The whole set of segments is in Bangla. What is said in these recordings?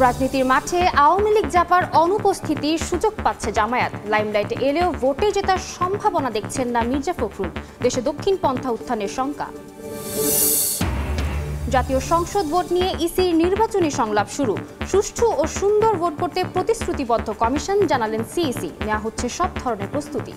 রাজনীতির মাঠে আওয়ামী লীগ জাপার অনুপস্থিতির সুযোগ পাচ্ছে জামায়াত। লাইমলাইটে এলেও ভোটে জেতার সম্ভাবনা দেখছেন না মির্জা ফখরুল। দেশে দক্ষিণ পন্থা উত্থানের শঙ্কা। জাতীয় সংসদ ভোট নিয়ে ইসির নির্বাচনী সংলাপ শুরু। সুষ্ঠু ও সুন্দর ভোট করতে প্রতিশ্রুতিবদ্ধ কমিশন, জানালেন সিইসি। নেওয়া হচ্ছে সব ধরনের প্রস্তুতি।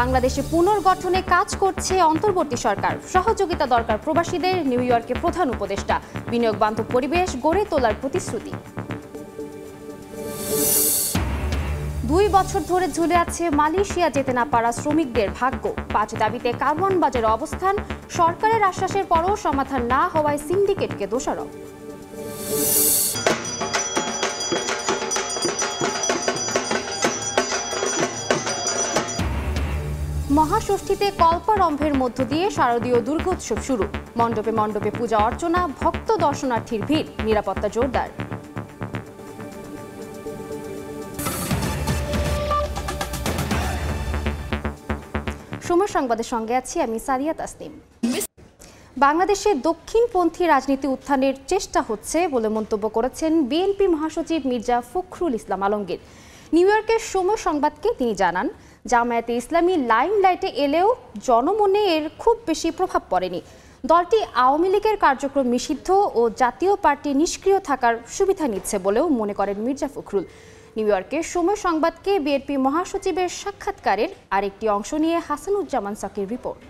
বাংলাদেশে পুনর্গঠনে কাজ করছে অন্তর্বর্তী সরকার। সহযোগিতা দরকার প্রবাসীদের, নিউ ইয়র্কে প্রধান উপদেষ্টা। বিনিয়োগ বান্ধব পরিবেশ গড়ে তোলার প্রতিশ্রুতি। 2 বছর ধরে ঝুলে আছে মালয়েশিয়া যেতে না পারা শ্রমিকদের ভাগ্য। 5 দাবিতে কারওয়ান বাজারে অবস্থান। সরকারের আশ্বাসের পরও সমাধান না হওয়ায় সিন্ডিকেটকে দোষারোপ। মহাষষ্ঠীতে কল্পারম্ভের মধ্য দিয়ে শারদীয় দুর্গোৎসব শুরু। মণ্ডপে মণ্ডপে পূজা অর্চনা, ভক্ত দর্শনার্থীর ভিড়, নিরাপত্তা জোরদার। সময় সংবাদের সঙ্গে আছি আমি সারিয়া তাসনিম। বাংলাদেশে দক্ষিণপন্থী রাজনীতি উত্থানের চেষ্টা হচ্ছে বলে মন্তব্য করেছেন বিএনপি মহাসচিব মির্জা ফখরুল ইসলাম আলমগীর। নিউ ইয়র্কের সময় সংবাদকে তিনি জানান, জামায়াতে ইসলামী লাইমলাইটে এলেও জনমনে এর খুব বেশি প্রভাব পড়েনি। দলটি আওয়ামী লীগের কার্যক্রম নিষিদ্ধ ও জাতীয় পার্টি নিষ্ক্রিয় থাকার সুবিধা নিচ্ছে বলেও মনে করেন মির্জা ফখরুল। নিউ ইয়র্কে সময় সংবাদকে বিএনপি মহাসচিবের সাক্ষাৎকারের আরেকটি অংশ নিয়ে হাসানুজ্জামান সাকির রিপোর্ট।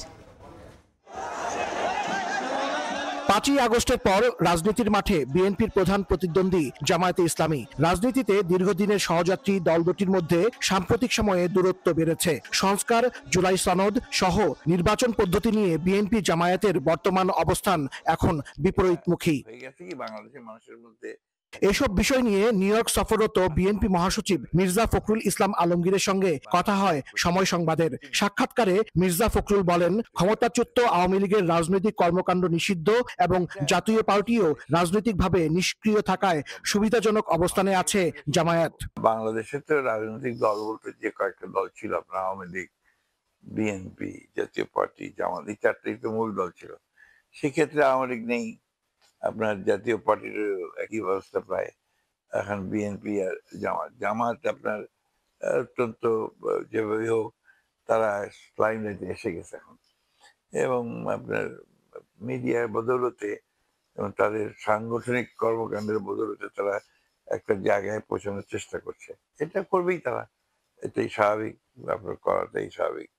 5ই আগস্টের পর রাজনীতির মাঠে বিএনপির প্রধান প্রতিদ্বন্দ্বী জামায়াতে ইসলামী। রাজনীতিতে দীর্ঘদিনের সহযাত্রী দল দুটির মধ্যে সাম্প্রতিক সময়ে দূরত্ব বেড়েছে। সংস্কার, জুলাই সনদ সহ নির্বাচন পদ্ধতি নিয়ে বিএনপি জামায়াতের বর্তমান অবস্থান এখন বিপরীতমুখী। বাংলাদেশের মানুষের মধ্যে এসব বিষয় নিয়ে নিউ ইয়র্ক সফররত বিএনপি মহাসচিব মির্জা ফখরুল ইসলাম আলমগীরের সঙ্গে কথা হয় সময় সংবাদের। সাক্ষাৎকারে মির্জা ফখরুল বলেন, ক্ষমতাচ্যুত আওয়ামী লীগের রাজনৈতিক কর্মকাণ্ড নিষিদ্ধ এবং জাতীয় পার্টিও রাজনৈতিকভাবে নিষ্ক্রিয় থাকায় সুবিধাজনক অবস্থানে আছে জামায়াত। বাংলাদেশে তো রাজনৈতিক দল বলতে যে কয়েকটা দল ছিল, আপনার আওয়ামী লীগ, বিএনপি, জাতীয় পার্টি, জামাত, এই 4টাই তো মূল দল ছিল। সেক্ষেত্রে আওয়ামী লীগ নেই, আপনার জাতীয় পার্টির একই ব্যবস্থা প্রায়। এখন বিএনপি আর জামাত আপনার অত্যন্ত যেভাবে হোক তারা লাইমলাইটে এসে গেছে এখন, এবং আপনার মিডিয়ার বদৌলতে এবং তাদের সাংগঠনিক কর্মকাণ্ডের বদৌলতে তারা একটা জায়গায় পৌঁছানোর চেষ্টা করছে। এটা করবেই তারা, এটাই স্বাভাবিক, আপনার করাটাই স্বাভাবিক।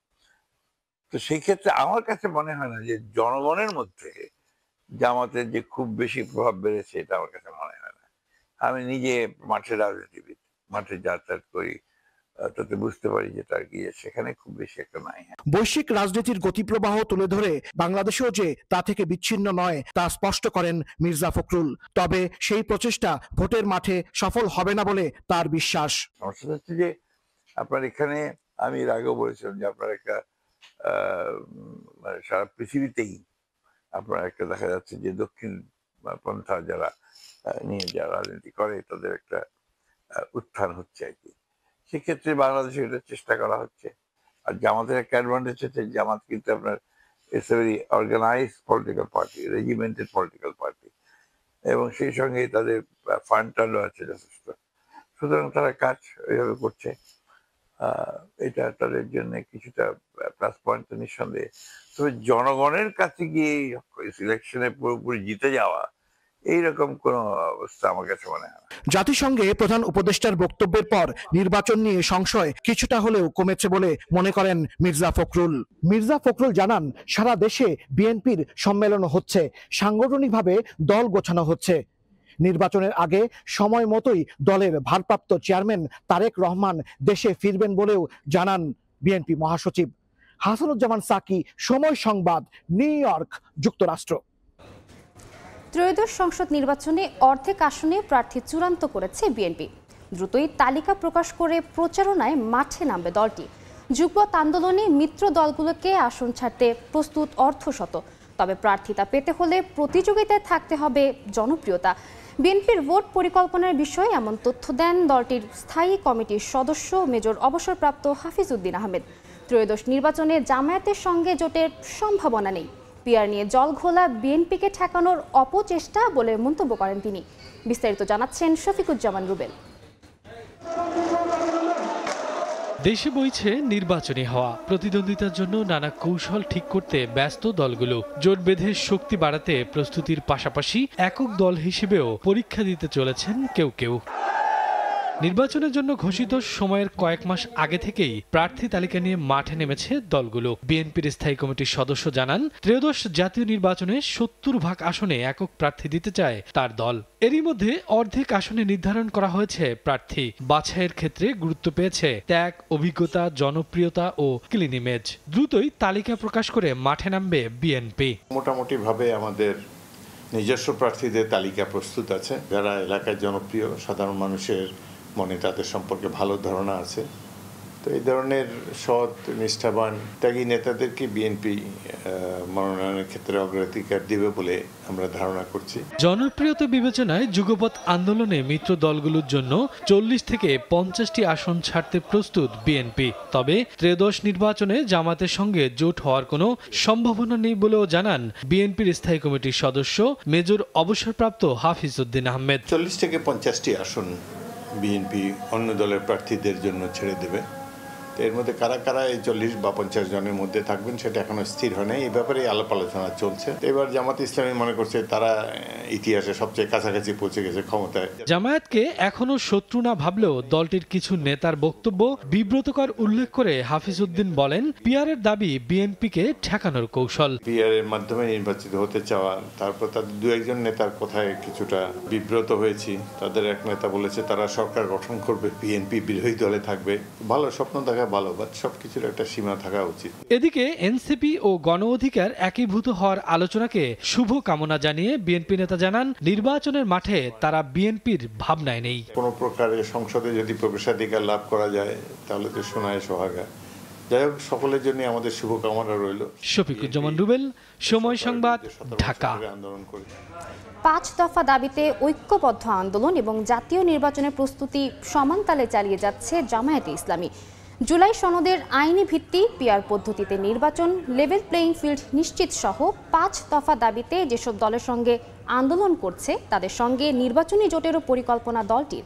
তো সেই ক্ষেত্রে আমার কাছে মনে হয় না যে জনগণের মধ্যে জামাতের যে খুব বেশি প্রভাব বেড়েছে, এটা আমার কাছে মনে হয় না। আমি নিজে মাঠের রাজনীতিবিদ, মাঠে যাতায়াত করি, তাতে বুঝতে পারি যে তার গিয়ে সেখানে খুব বেশি একটা নাই। বৈশ্বিক রাজনীতির গতিপ্রবাহ তুলে ধরে বাংলাদেশেও যে তা থেকে বিচ্ছিন্ন নয় তা স্পষ্ট করেন মির্জা ফখরুল। তবে সেই প্রচেষ্টা ভোটের মাঠে সফল হবে না বলে তার বিশ্বাস। সমস্যা হচ্ছে যে আপনার এখানে, আমি এর আগেও বলেছিলাম যে আপনার একটা সারা পৃথিবীতেই আপনার একটা দেখা যাচ্ছে যে দক্ষিণ পন্থা যারা নিয়ে যারা রাজনীতি করে তাদের একটা উত্থান হচ্ছে আর কি। সেক্ষেত্রে বাংলাদেশে এটা চেষ্টা করা হচ্ছে। আর জামাতের একটা অ্যাডভান্টেজ হচ্ছে, জামাত কিন্তু আপনার it's a very organize political party, regimented political party, এবং সেই সঙ্গে তাদের ফান্ড টান্ডও আছে যথেষ্ট। সুতরাং তারা কাজ ওইভাবে করছে। এটা তাদের জন্য কিছুটা প্লাস পয়েন্ট তো নিঃসন্দেহে। তবে জনগণের কাছে গিয়ে সিলেকশনে পুরোপুরি জিতে যাওয়া, এইরকম কোন অবস্থা আমার কাছে মনে হয় না। জাতিসংঘে প্রধান উপদেষ্টার বক্তব্যের পর নির্বাচন নিয়ে সংশয় কিছুটা হলেও কমেছে বলে মনে করেন মির্জা ফখরুল। মির্জা ফখরুল জানান, সারা দেশে বিএনপির সম্মেলন হচ্ছে, সাংগঠনিকভাবে দল গোছানো হচ্ছে। নির্বাচনের আগে সময় মতোই দলের ভারপ্রাপ্ত চেয়ারম্যান তারেক রহমান দেশে ফিরবেন বলেও জানান বিএনপি মহাসচিব। হাসানুজ্জামান সাকি, সময় সংবাদ, নিউ ইয়র্ক, যুক্তরাষ্ট্র। ত্রয়োদশ সংসদ নির্বাচনে অর্ধেক আসনে প্রার্থী চূড়ান্ত করেছে বিএনপি। দ্রুতই তালিকা প্রকাশ করে প্রচারণায় মাঠে নামবে দলটি। যুগপৎ আন্দোলনে মিত্র দলগুলোকে আসন ছাড়তে প্রস্তুত অর্ধশত। তবে প্রার্থিতা পেতে হলে প্রতিযোগিতায় থাকতে হবে জনপ্রিয়তা। বিএনপির ভোট পরিকল্পনার বিষয়ে এমন তথ্য দেন দলটির স্থায়ী কমিটির সদস্য মেজর অবসরপ্রাপ্ত হাফিজ উদ্দিন আহমেদ। ত্রয়োদশ নির্বাচনে জামায়াতের সঙ্গে জোটের সম্ভাবনা নেই। পিআর নিয়ে জলঘোলা বিএনপিকে ঠেকানোর অপচেষ্টা বলে মন্তব্য করেন তিনি। বিস্তারিত জানাচ্ছেন শফিকুজ্জামান রুবেল। দেশে বইছে নির্বাচনী হাওয়া। প্রতিদ্বন্দ্বিতার জন্য নানা কৌশল ঠিক করতে ব্যস্ত দলগুলো। জোট বেঁধে শক্তি বাড়াতে প্রস্তুতির পাশাপাশি একক দল হিসেবেও পরীক্ষা দিতে চলেছেন কেউ কেউ। নির্বাচনের জন্য ঘোষিত সময়ের কয়েক মাস আগে থেকেই প্রার্থী তালিকা নিয়ে মাঠে নেমেছে দলগুলো। বিএনপির স্থায়ী কমিটির সদস্য জানান, ত্রয়োদশ জাতীয় নির্বাচনে ৭০ আসনে একক প্রার্থী দিতে চায় তার দল। এরই মধ্যে অর্ধেক আসনে নির্ধারণ করা হয়েছে প্রার্থী। বাছাইয়ের ক্ষেত্রে গুরুত্ব পেয়েছে ত্যাগ, অভিজ্ঞতা, জনপ্রিয়তা ও ক্লিন ইমেজ। দ্রুতই তালিকা প্রকাশ করে মাঠে নামবে বিএনপি। মোটামুটি ভাবে আমাদের নিজস্ব প্রার্থীদের তালিকা প্রস্তুত আছে, যারা এলাকায় জনপ্রিয়, সাধারণ মানুষের মনে তাদের সম্পর্কে ভালো ধারণা আছে। তো এই ধরনের সৎ, নিষ্ঠাবান, ত্যাগী নেতাদেরকে বিএনপি মনোনয়নের ক্ষেত্রে অগ্রাধিকার দিবে বলে আমরা ধারণা করছি। জনপ্রিয়তা বিবেচনায় যুগপৎ আন্দোলনে মিত্র দলগুলোর জন্য ৪০ থেকে ৫০টি আসন ছাড়তে প্রস্তুত বিএনপি। তবে ত্রয়োদশ নির্বাচনে জামাতের সঙ্গে জোট হওয়ার কোনো সম্ভাবনা নেই বলেও জানান বিএনপির স্থায়ী কমিটির সদস্য মেজর অবসরপ্রাপ্ত হাফিজ উদ্দিন আহমেদ। ৪০ থেকে ৫০টি আসন বিএনপি অন্য দলের প্রার্থীদের জন্য ছেড়ে দেবে। তো এর মধ্যে কারা কারা এই ৪০ বা ৫০ জনের মধ্যে থাকবেন সেটা এখনো স্থির হয় নাই। এই ব্যাপারে আলাপ আলোচনা চলছে। এবার জামাত ইসলামী মনে করছে তারা ইতিহাসে সবচেয়ে কাছাকাছি পৌঁছে গেছে ক্ষমতায়। জামায়াতকে এখনো শত্রু না ভাবলেও দলটির কিছু নেতার বক্তব্য বিব্রতকর উল্লেখ করে হাফিজ উদ্দিন বলেন, পিআরের দাবি বিএনপিকে ঠেকানোর কৌশল। পিআরের মাধ্যমে নির্বাচিত হতে চাওয়া, তারপর তাদের দু একজন নেতার কথায় কিছুটা বিব্রত হয়েছি। তাদের এক নেতা বলেছে তারা সরকার গঠন করবে, বিএনপি বিরোধী দলে থাকবে। ভালো স্বপ্ন দেখা ভালো, বাট সবকিছুর একটা সীমা থাকা উচিত। এদিকে এনসিপি ও গণ অধিকার একীভূত হওয়ার আলোচনাকে শুভ কামনা জানিয়ে বিএনপি নেতা জানান, নির্বাচনের মাঠে তারা বিএনপির ভাবনায় নেই। কোনো প্রকারে সংসদে যদি প্রবেশাধিকার লাভ করা যায় তাহলে তো সোনায় সোহাগা। যাই হোক, সকলের জন্য আমাদের শুভকামনা রইল। শফিকুজ্জামান রুবেল, সময় সংবাদ, ঢাকা। ৫ দফা দাবিতে ঐক্যবদ্ধ আন্দোলন এবং জাতীয় নির্বাচনের প্রস্তুতি সমান তালে চালিয়ে যাচ্ছে জামায়াতে ইসলামী। জুলাই সনদের আইনি ভিত্তি, পিআর পদ্ধতিতে নির্বাচন, লেভেল প্লেইং ফিল্ড নিশ্চিত সহ ৫ দফা দাবিতে যেসব দলের সঙ্গে আন্দোলন করছে তাদের সঙ্গে নির্বাচনী জোটেরও পরিকল্পনা দলটির।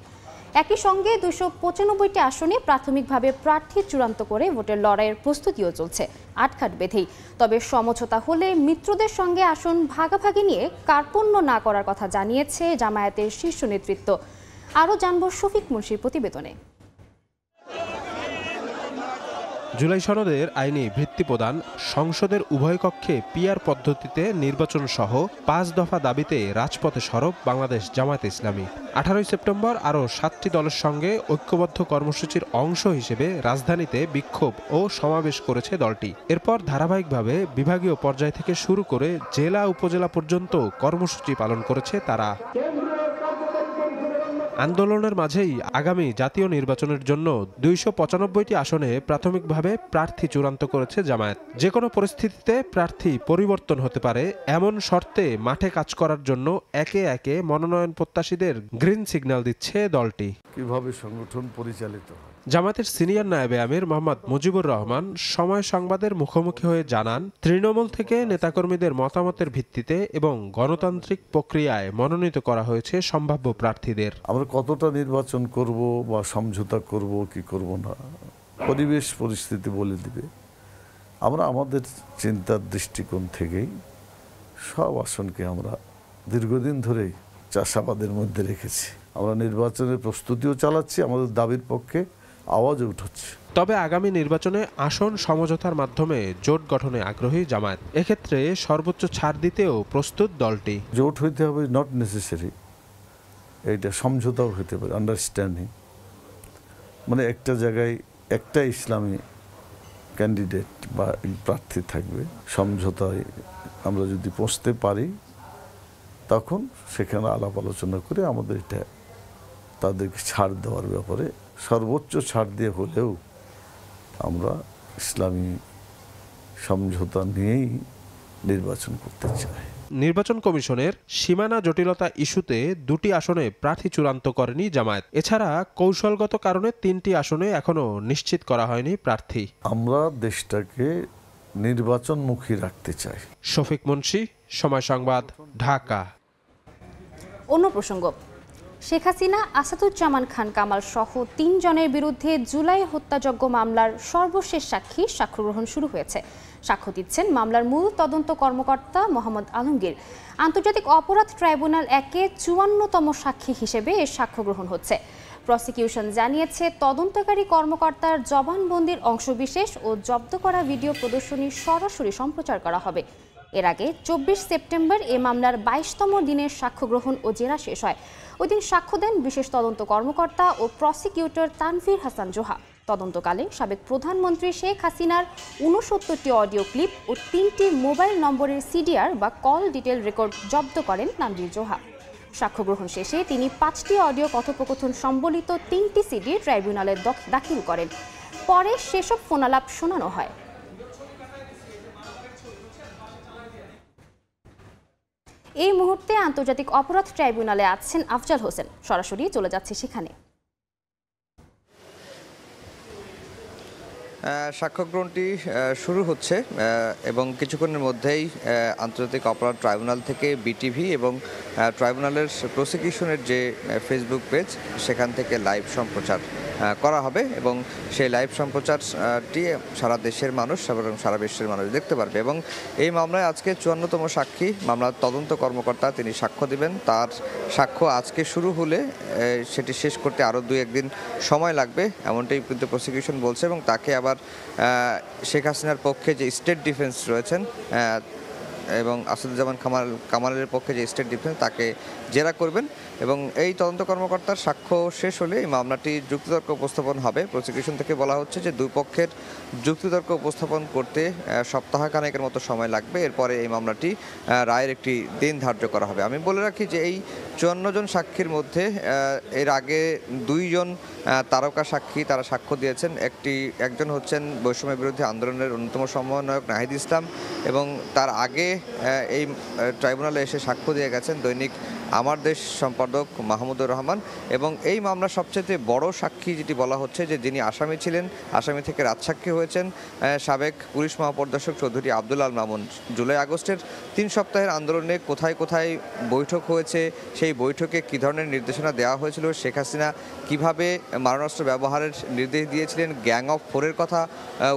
একই সঙ্গে ২৯৫টি আসনে প্রাথমিকভাবে প্রার্থী চূড়ান্ত করে ভোটের লড়াইয়ের প্রস্তুতিও চলছে আটঘাট বেঁধেই। তবে সমঝোতা হলে মিত্রদের সঙ্গে আসন ভাগাভাগি নিয়ে কার্পণ্য না করার কথা জানিয়েছে জামায়াতের শীর্ষ নেতৃত্ব। আরও জানব শফিক মুন্সির প্রতিবেদনে। জুলাই সনদের আইনি ভিত্তি প্রদান, সংসদের উভয় কক্ষে পিআর পদ্ধতিতে নির্বাচন সহ ৫ দফা দাবিতে রাজপথে সরব বাংলাদেশ জামায়াতে ইসলামী। ১৮ সেপ্টেম্বর আরও ৭টি দলের সঙ্গে ঐক্যবদ্ধ কর্মসূচির অংশ হিসেবে রাজধানীতে বিক্ষোভ ও সমাবেশ করেছে দলটি। এরপর ধারাবাহিকভাবে বিভাগীয় পর্যায় থেকে শুরু করে জেলা উপজেলা পর্যন্ত কর্মসূচি পালন করেছে তারা। আন্দোলনের মাঝেই আগামী জাতীয় নির্বাচনের জন্য ২৯৫টি আসনে প্রাথমিকভাবে প্রার্থী চূড়ান্ত করেছে জামায়াত। যে কোনো পরিস্থিতিতে প্রার্থী পরিবর্তন হতে পারে এমন শর্তে মাঠে কাজ করার জন্য একে একে মনোনয়ন প্রত্যাশীদের গ্রিন সিগন্যাল দিচ্ছে দলটি। কিভাবে সংগঠন পরিচালিত হয়। জামায়াতের সিনিয়র নায়েবে আমির মোহাম্মদ মুজিবুর রহমান সময় সংবাদের মুখোমুখি হয়ে জানান, তৃণমূল থেকে নেতাকর্মীদের মতামতের ভিত্তিতে এবং গণতান্ত্রিক প্রক্রিয়ায় মনোনীত করা হয়েছে সম্ভাব্য প্রার্থীদের। আমরা কতটা নির্বাচন করব বা সমঝোতা করব কি করব না, পরিবেশ পরিস্থিতি বলে দিবে। আমরা আমাদের চিন্তার দৃষ্টিকোণ থেকেই সব আসনকে আমরা দীর্ঘদিন ধরেই চাষাবাদের মধ্যে রেখেছি। আমরা নির্বাচনের প্রস্তুতিও চালাচ্ছি, আমাদের দাবির পক্ষে আওয়াজ উঠছে। তবে আগামী নির্বাচনে আসন সমঝোতার মাধ্যমে জোট গঠনে আগ্রহী জামায়াত। এক্ষেত্রে সর্বোচ্চ ছাড় দিতেও প্রস্তুত দলটি। জোট হইতে হবে নট নেসেসারি, এইটা সমঝোতাও হতে পারে, আন্ডারস্ট্যান্ডিং। মানে একটা জায়গায় একটা ইসলামী ক্যান্ডিডেট বা প্রার্থী থাকবে, সমঝোতায় আমরা যদি পৌঁছতে পারি তখন সেখানে আলাপ আলোচনা করে আমাদের এটা তাদেরকে ছাড় দেওয়ার ব্যাপারে সর্বোচ্চ ছাড় দিয়ে হলেও আমরা ইসলামী সমঝোতা নিয়েই নির্বাচন করতে চাই। নির্বাচন কমিশনের সীমানা জটিলতা ইস্যুতে 2টি আসনে প্রার্থী চূড়ান্ত করেনি জামায়াত। এছাড়া কৌশলগত কারণে 3টি আসনে এখনো নিশ্চিত করা হয়নি প্রার্থী। আমরা দেশটাকে নির্বাচনমুখী রাখতে চায়। শফিক মুন্সি, সময় সংবাদ, ঢাকা। অন্য প্রসঙ্গ, শেখ হাসিনা, আসাদুজ্জামান খান কামাল সহ 3 জনের বিরুদ্ধে জুলাই হত্যাযজ্ঞ মামলার সর্বশেষ সাক্ষ্য গ্রহণ শুরু হয়েছে। সাক্ষ্য দিচ্ছেন মামলার মূল তদন্ত কর্মকর্তা মোহাম্মদ আলমগীর। আন্তর্জাতিক অপরাধ ট্রাইব্যুনাল 1-এ 54তম সাক্ষী হিসেবে এর সাক্ষ্য গ্রহণ হচ্ছে। প্রসিকিউশন জানিয়েছে, তদন্তকারী কর্মকর্তার জবানবন্দির অংশবিশেষ ও জব্দ করা ভিডিও প্রদর্শনী সরাসরি সম্প্রচার করা হবে। এর আগে 24 সেপ্টেম্বর এ মামলার 22তম দিনের সাক্ষ্য গ্রহণ ও জেরা শেষ হয়। ওই দিন সাক্ষ্য দেন বিশেষ তদন্ত কর্মকর্তা ও প্রসিকিউটর তানভীর হাসান জোহা। তদন্তকালে সাবেক প্রধানমন্ত্রী শেখ হাসিনার 69টি অডিও ক্লিপ ও 3টি মোবাইল নম্বরের সিডিআর বা কল ডিটেল রেকর্ড জব্দ করেন তানভীর জোহা। সাক্ষ্য গ্রহণ শেষে তিনি 5টি অডিও কথোপকথন সম্বলিত 3টি সিডি ট্রাইব্যুনালে দাখিল করেন। পরে সেসব ফোনালাপ শোনানো হয়। এই মুহূর্তে আন্তর্জাতিক অপরাধ ট্রাইব্যুনালে আছেন আফজাল হোসেন। সরাসরি চলে যাচ্ছে সেখানে। সাক্ষ্য গ্রহণটি শুরু হচ্ছে এবং কিছুক্ষণের মধ্যেই আন্তর্জাতিক অপরাধ ট্রাইব্যুনাল থেকে বিটিভি এবং ট্রাইব্যুনালের প্রসিকিউশনের যে ফেসবুক পেজ সেখান থেকে লাইভ সম্প্রচার করা হবে এবং সেই লাইভ সম্প্রচারটি সারা দেশের মানুষ এবং সারা বিশ্বের মানুষ দেখতে পারবে। এবং এই মামলায় আজকে 54তম সাক্ষী, মামলার তদন্ত কর্মকর্তা, তিনি সাক্ষ্য দিবেন। তার সাক্ষ্য আজকে শুরু হলে সেটি শেষ করতে আরও 2-1 দিন সময় লাগবে, এমনটাই কিন্তু প্রসিকিউশন বলছে। এবং তাকে আবার শেখ হাসিনার পক্ষে যে স্টেট ডিফেন্স রয়েছেন এবং আসাদুজ্জামান কামালের পক্ষে যে স্টেট ডিফেন্স, তাকে জেরা করবেন। এবং এই তদন্ত কর্মকর্তার সাক্ষ্য শেষ হলে এই মামলাটি যুক্তিতর্ক উপস্থাপন হবে। প্রসিকিউশন থেকে বলা হচ্ছে যে 2 পক্ষের যুক্তিতর্ক উপস্থাপন করতে সপ্তাহখানেকের মতো সময় লাগবে। এরপরে এই মামলাটি রায়ের একটি দিন ধার্য করা হবে। আমি বলে রাখি যে এই 54 জন সাক্ষীর মধ্যে এর আগে 2 জন তারকা সাক্ষী তারা সাক্ষ্য দিয়েছেন। একজন হচ্ছেন বৈষম্য বিরোধী আন্দোলনের অন্যতম সমন্বয়ক নাহিদ ইসলাম, এবং তার আগে এই ট্রাইব্যুনালে এসে সাক্ষ্য দিয়ে গেছেন দৈনিক আমার দেশ সম্পাদক মাহমুদুর রহমান। এবং এই মামলার সবচেয়ে বড় সাক্ষী যেটি বলা হচ্ছে যে যিনি আসামি ছিলেন, আসামি থেকে রাজসাক্ষী হয়েছেন সাবেক পুলিশ মহাপরিদর্শক চৌধুরী আব্দুল আল মামুন। জুলাই আগস্টের 3 সপ্তাহের আন্দোলনে কোথায় কোথায় বৈঠক হয়েছে, সেই বৈঠকে কী ধরনের নির্দেশনা দেওয়া হয়েছিল, শেখ হাসিনা কীভাবে মারণাস্ত্র ব্যবহারের নির্দেশ দিয়েছিলেন, গ্যাং অফ 4-এর কথা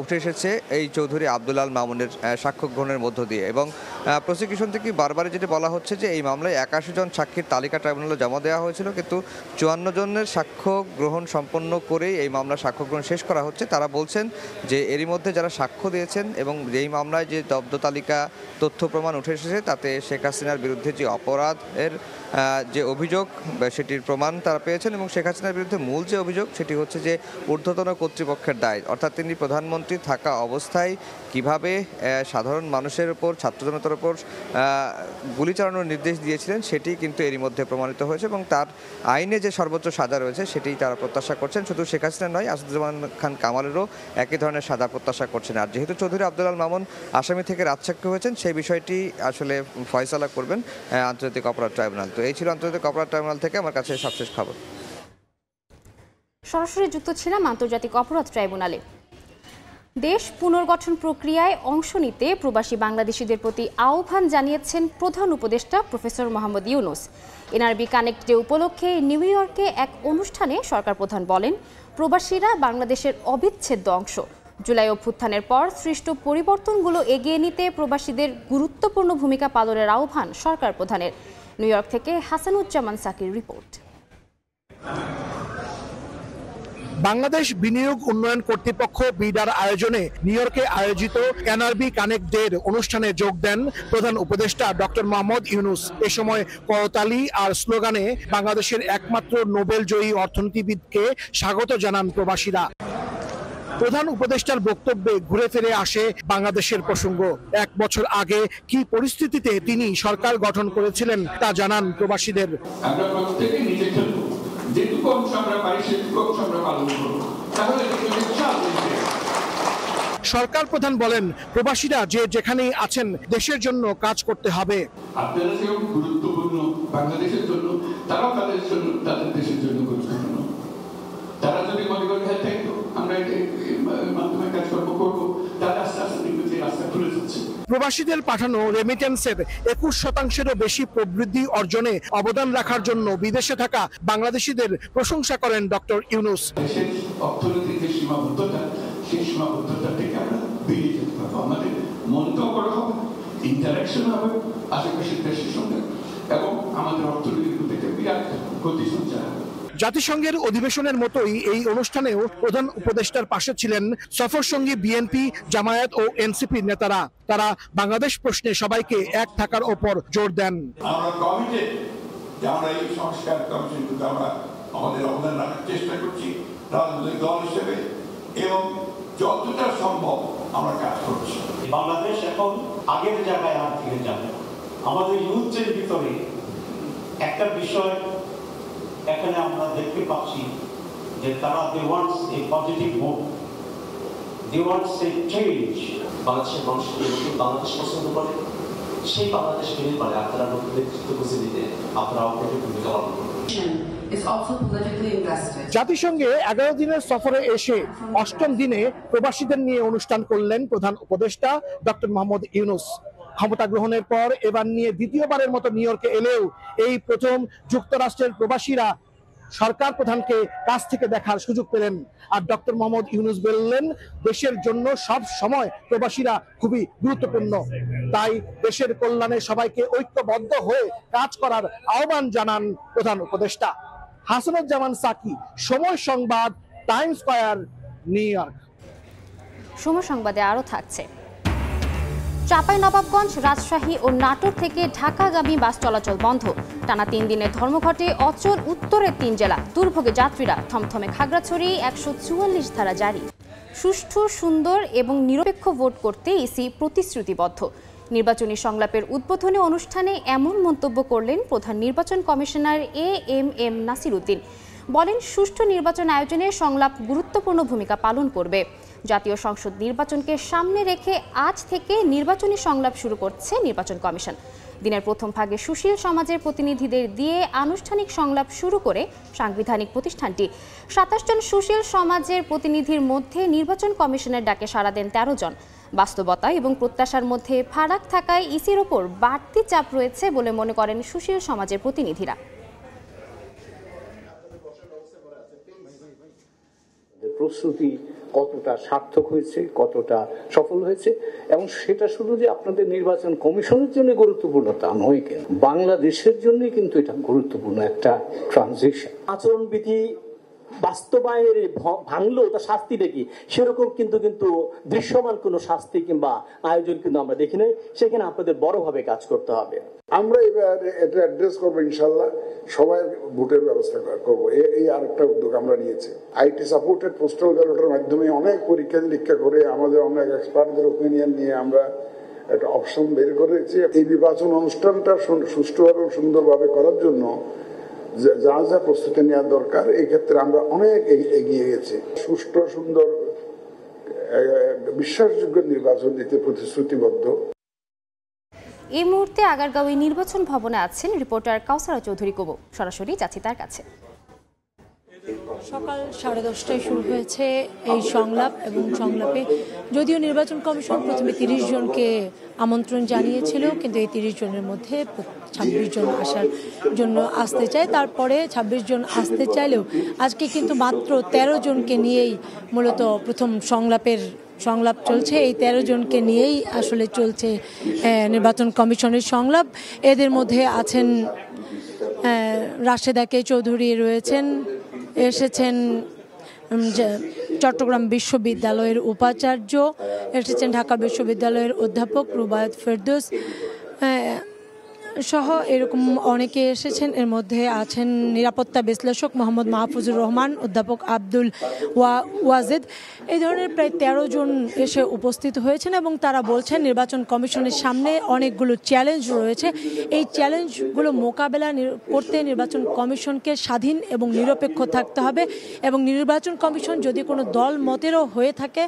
উঠে এসেছে এই চৌধুরী আব্দুল আল মামুনের সাক্ষ্য গ্রহণের মধ্য দিয়ে। এবং প্রসিকিউশন থেকে বারবার যেটি বলা হচ্ছে যে এই মামলায় 81 জন সাক্ষীর তালিকা ট্রাইব্যুনালে জমা দেওয়া হয়েছিল, কিন্তু 54 জনের সাক্ষ্য গ্রহণ সম্পন্ন করেই এই মামলার সাক্ষ্য গ্রহণ শেষ করা হচ্ছে। তারা বলছেন যে এরই মধ্যে যারা সাক্ষ্য দিয়েছেন এবং এই মামলায় যে জব্দ তালিকা তথ্য প্রমাণ উঠে এসেছে তাতে শেখ হাসিনার বিরুদ্ধে যে অপরাধের যে অভিযোগ সেটির প্রমাণ তারা পেয়েছেন। এবং শেখ হাসিনার বিরুদ্ধে মূল যে অভিযোগ সেটি হচ্ছে যে ঊর্ধ্বতন কর্তৃপক্ষের দায়, অর্থাৎ তিনি প্রধানমন্ত্রী থাকা অবস্থায় কিভাবে সাধারণ মানুষের উপর, ছাত্র জনতার উপর গুলি চালানোর নির্দেশ দিয়েছিলেন সেটি কিন্তু এরই মধ্যে প্রমাণিত হয়েছে। এবং তার আইনে যে সর্বোচ্চ সাজা রয়েছে সেটি তারা প্রত্যাশা করছেন। শুধু শেখ হাসিনা নয়, আসাদুজ্জামান খান কামালেরও একই ধরনের সাজা প্রত্যাশা করছেন। আর যেহেতু চৌধুরী আব্দুল আল মামুন আসামি থেকে রাজসাক্ষী হয়েছেন, সেই বিষয়টি আসলে ফয়সালা করবেন আন্তর্জাতিক অপরাধ ট্রাইব্যুনাল। তো এই ছিল আন্তর্জাতিক অপরাধ ট্রাইব্যুনাল থেকে আমার কাছে সবশেষ খবর। সরাসরি যুক্ত ছিলাম আন্তর্জাতিক অপরাধ ট্রাইব্যুনালে। দেশ পুনর্গঠন প্রক্রিয়ায় অংশ নিতে প্রবাসী বাংলাদেশিদের প্রতি আহ্বান জানিয়েছেন প্রধান উপদেষ্টা professor Mohammad Yunus. NRB connect day উপলক্ষে নিউ ইয়র্কে এক অনুষ্ঠানে সরকার প্রধান বলেন, প্রবাসীরা বাংলাদেশের অবিচ্ছেদ্য অংশ। জুলাই অভ্যুত্থানের পর সৃষ্ট পরিবর্তনগুলো এগিয়ে নিতে প্রবাসীদের গুরুত্বপূর্ণ ভূমিকা পালনের আহ্বান সরকার প্রধানের। নিউ ইয়র্ক থেকে হাসানুজ্জামান সাকির রিপোর্ট। বাংলাদেশ বিনিয়োগ উন্নয়ন কর্তৃপক্ষ বিডার আয়োজনে নিউ ইয়র্কে আয়োজিত এনআরবি কানেক্ট ডের অনুষ্ঠানে যোগ দেন প্রধান উপদেষ্টা ডক্টর মোহাম্মদ ইউনূস। এ সময় করতালি আর স্লোগানে বাংলাদেশের একমাত্র নোবেল জয়ী অর্থনীতিবিদকে স্বাগত জানান প্রবাসীরা। প্রধান উপদেষ্টার বক্তব্যে ঘুরে ফিরে আসে বাংলাদেশের প্রসঙ্গ। 1 বছর আগে কি পরিস্থিতিতে তিনি সরকার গঠন করেছিলেন তা জানান প্রবাসীদের। আমরা প্রত্যেকে নিজে খেলব, যেটুকু অংশ আমরা পারি সেটুকু অংশ আমরা পালন করব, তাহলে সরকার প্রধান বলেন, প্রবাসীরা যে যেখানেই আছেন দেশের জন্য কাজ করতে হবে। আপনারা যেমন গুরুত্বপূর্ণ বাংলাদেশের জন্য, তারাও তাদের জন্য, তাদের দেশের জন্য গুরুত্বপূর্ণ। তারা যদি মনে করে আমরা মাধ্যমে কাজকর্ম করবো, তারা আস্তে আস্তে দেখবে যে রাস্তা খুলে যাচ্ছে। প্রবাসীদের পাঠানো রেমিটেন্সের 21% বেশি প্রবৃদ্ধি অর্জনে অবদান রাখার জন্য বিদেশে থাকা বাংলাদেশিদের প্রশংসা করেন ডক্টর ইউনূস। দেশের অর্থনীতির যে সীমাবদ্ধতা, সেই সীমাবদ্ধতা থেকে আমরা বেরিয়ে যেতে পারবো। আমাদের মনটাও করা হবে, ইন্টারাকশন হবে আশেপাশের দেশের সঙ্গে, এবং আমাদের অর্থনীতির প্রতি একটা বিরাট গতি সঞ্চার হবে। জাতিসংঘের অধিবেশনের মতোই এই অনুষ্ঠানেও প্রধান উপদেষ্টার পাশে ছিলেন সফরসঙ্গী বিএনপি, জামায়াত ও এনসিপির নেতারা। তারা বাংলাদেশ প্রশ্নে সবাইকে এক থাকার ওপর জোর দেন। আমরা কমিটেড যে আমরা এই সংস্কার কমিশনগুলো আমরা আমাদের অবদান রাখার চেষ্টা করছি রাজনৈতিক দল হিসেবে, এবং যতটা সম্ভব আমরা কাজ করছি। বাংলাদেশ এখন আগের জায়গায় আর ফিরে যাবে। আমাদের ইউথের ভিতরে একটা বিষয় এখানে আমরা দেখতে পাচ্ছি যে তারা they wants a positive move, they wants a change. বাংলাদেশের মানুষ বাংলাদেশ পছন্দ করে, সেই বাংলাদেশ ফিরে পারে আপনারা নতুন নেতৃত্ব বুঝে দিতে আপনারা অগ্রণী ভূমিকা পালন করবেন। জাতিসংঘে 11 দিনের সফরে এসে 8ম দিনে প্রবাসীদের নিয়ে অনুষ্ঠান করলেন প্রধান উপদেষ্টা ডক্টর মোহাম্মদ ইউনূস। ক্ষমতা গ্রহণের পর এবার নিয়ে দ্বিতীয়বারের মতো নিউ ইয়র্কে এলেও এই প্রথম যুক্তরাষ্ট্রের প্রবাসীরা সরকার প্রধানকে কাছ থেকে দেখার সুযোগ পেলেন। আর ডক্টর মোহাম্মদ ইউনূস বললেন, দেশের জন্য সব সময় প্রবাসীরা খুবই গুরুত্বপূর্ণ, তাই দেশের কল্যাণে সবাইকে ঐক্যবদ্ধ হয়ে কাজ করার আহ্বান জানান প্রধান উপদেষ্টা। হাসানুজ্জামান সাকি, সময় সংবাদ, টাইমস স্কয়ার, নিউ ইয়র্ক। সময় সংবাদে আরো থাকছে। চাঁপাইনবাবগঞ্জ, রাজশাহী ও নাটোর থেকে ঢাকাগামী বাস চলাচল বন্ধ। টানা 3 দিনের ধর্মঘটে অচল উত্তরের 3 জেলা। দুর্ভোগে যাত্রীরা। থমথমে খাগড়াছড়ি। 144 ধারা জারি। সুষ্ঠু, সুন্দর এবং নিরপেক্ষ ভোট করতে ইসি প্রতিশ্রুতিবদ্ধ। নির্বাচনী সংলাপের উদ্বোধনী অনুষ্ঠানে এমন মন্তব্য করলেন প্রধান নির্বাচন কমিশনার এএমএম নাসির উদ্দিন। বলেন, সুষ্ঠু নির্বাচন আয়োজনে সংলাপ গুরুত্বপূর্ণ ভূমিকা পালন করবে। জাতীয় সংসদ নির্বাচনকে সামনে রেখে আজ থেকে নির্বাচনী সংলাপ শুরু করছে নির্বাচন কমিশন। দিনের প্রথম ভাগে সুশীল সমাজের প্রতিনিধিদের দিয়ে আনুষ্ঠানিক সংলাপ শুরু করে সাংবিধানিক প্রতিষ্ঠানটি। 27 জন সুশীল সমাজের প্রতিনিধির মধ্যে নির্বাচন কমিশনের ডাকে সাড়া দেন 13 জন। বাস্তবতা এবং প্রত্যাশার মধ্যে ফারাক থাকায় ইসির ওপর বাড়তি চাপ রয়েছে বলে মনে করেন সুশীল সমাজের প্রতিনিধিরা। প্রস্তুতি কতটা সার্থক হয়েছে, কতটা সফল হয়েছে, এবং সেটা শুধু যে আপনাদের নির্বাচন কমিশনের জন্য গুরুত্বপূর্ণ তা নয়, কেন বাংলাদেশের জন্য কিন্তু এটা গুরুত্বপূর্ণ একটা ট্রানজিশন। আচরণবিধি বাস্তবায়নের ভাঙলো তা শাস্তিটা কি, সেরকম কিন্তু দৃশ্যমান কোনো শাস্তি কিংবা আয়োজন কিন্তু আমরা দেখি নাই। সেখানে আপনাদের বড়ভাবে কাজ করতে হবে। আমরা এবার এটা অ্যাড্রেস করবো ইনশাল্লাহ, সবাই ভোটের ব্যবস্থা করবো। এই আরেকটা উদ্যোগ আমরা নিয়েছি। আইটি সাপোর্টেড পোস্টাল ব্যালটের মাধ্যমে অনেক পরীক্ষা নিরীক্ষা করে আমাদের অনেক এক্সপার্টদের ওপিনিয়ন নিয়ে আমরা একটা অপশন বের করেছি। এই নির্বাচন অনুষ্ঠানটা সুষ্ঠুভাবে সুন্দরভাবে করার জন্য যা যা প্রস্তুতি নেওয়া দরকার, এই ক্ষেত্রে আমরা অনেক এগিয়ে গেছি। সুষ্ঠু, সুন্দর, বিশ্বাসযোগ্য নির্বাচন দিতে প্রতিশ্রুতিবদ্ধ। এই মুহূর্তে আগারগাঁওয়ে নির্বাচন ভবনে আছেন রিপোর্টার কাউসারা চৌধুরী কবু। সরাসরি যাচ্ছি তার কাছে। সকাল 10:30টায় শুরু হয়েছে এই সংলাপ, এবং সংলাপে যদিও নির্বাচন কমিশন প্রথমে 30 জনকে আমন্ত্রণ জানিয়েছিল, কিন্তু এই 30 জনের মধ্যে 26 জন আসার জন্য আসতে চায়। তারপরে 26 জন আসতে চাইলেও আজকে কিন্তু মাত্র 13 জনকে নিয়েই মূলত প্রথম সংলাপ চলছে। এই 13 জনকে নিয়েই আসলে চলছে নির্বাচন কমিশনের সংলাপ। এদের মধ্যে আছেন রাশেদা কে চৌধুরী, এসেছেন চট্টগ্রাম বিশ্ববিদ্যালয়ের উপাচার্য, এসেছেন ঢাকা বিশ্ববিদ্যালয়ের অধ্যাপক রুবায়ত ফেরদৌস সহ এরকম অনেকে এসেছেন। এর মধ্যে আছেন নিরাপত্তা বিশ্লেষক মোহাম্মদ মাহফুজুর রহমান, অধ্যাপক আব্দুল ওয়াজেদ। এই ধরনের প্রায় 13 জন এসে উপস্থিত হয়েছেন, এবং তারা বলছেন নির্বাচন কমিশনের সামনে অনেকগুলো চ্যালেঞ্জ রয়েছে। এই চ্যালেঞ্জগুলো মোকাবেলা করতে নির্বাচন কমিশনকে স্বাধীন এবং নিরপেক্ষ থাকতে হবে, এবং নির্বাচন কমিশন যদি কোনো দল মতেরও হয়ে থাকে,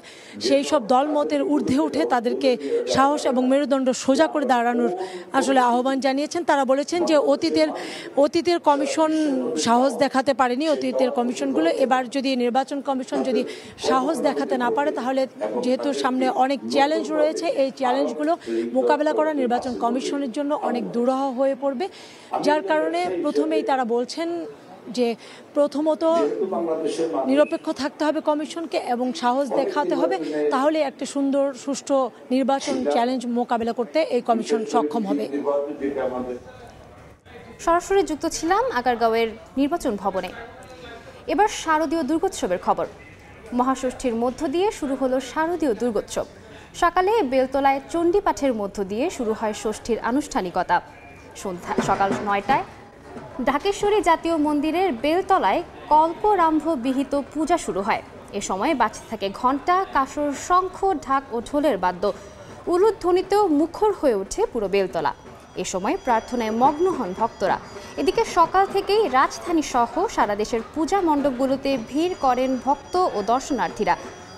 সেই সব দল মতের ঊর্ধ্বে উঠে তাদেরকে সাহস এবং মেরুদণ্ড সোজা করে দাঁড়ানোর আসলে আহ্বান জানিয়েছেন। তারা বলেছেন যে অতীতের কমিশন সাহস দেখাতে পারেনি, অতীতের কমিশনগুলো এবার যদি নির্বাচন কমিশন যদি সাহস দেখাতে না পারে, তাহলে যেহেতু সামনে অনেক চ্যালেঞ্জ রয়েছে, এই চ্যালেঞ্জগুলো মোকাবেলা করা নির্বাচন কমিশনের জন্য অনেক দুরূহ হয়ে পড়বে। যার কারণে প্রথমেই তারা বলছেন যে প্রথমত নিরপেক্ষ থাকতে হবে কমিশনকে এবং সাহস দেখাতে হবে, তাহলে একটা সুন্দর সুষ্ঠু নির্বাচন চ্যালেঞ্জ মোকাবেলা করতে এই কমিশন সক্ষম হবে। সরাসরি যুক্ত ছিলাম আগারগাঁওয়ের নির্বাচন ভবনে। এবার শারদীয় দুর্গোৎসবের খবর। মহাষষ্ঠীর মধ্য দিয়ে শুরু হলো শারদীয় দুর্গোৎসব। সকালে বেলতলায় চণ্ডীপাঠের মধ্য দিয়ে শুরু হয় ষষ্ঠীর আনুষ্ঠানিকতা। সকাল 9টায় ঢাকেশ্বরী জাতীয় মন্দিরের বেলতলায় কল্পরাম্ভ বিহিত পূজা শুরু হয়। এ সময় বাজতে থাকে ঘণ্টা, কাসর, শঙ্খ, ঢাক ও ঢোলের বাদ্য। উলুধ্বনিতেও মুখর হয়ে ওঠে পুরো বেলতলা। এ সময় প্রার্থনায় মগ্ন হন ভক্তরা। এদিকে সকাল থেকেই রাজধানী সহ সারা দেশের পূজা মণ্ডপগুলোতে ভিড় করেন ভক্ত ও দর্শনার্থীরা।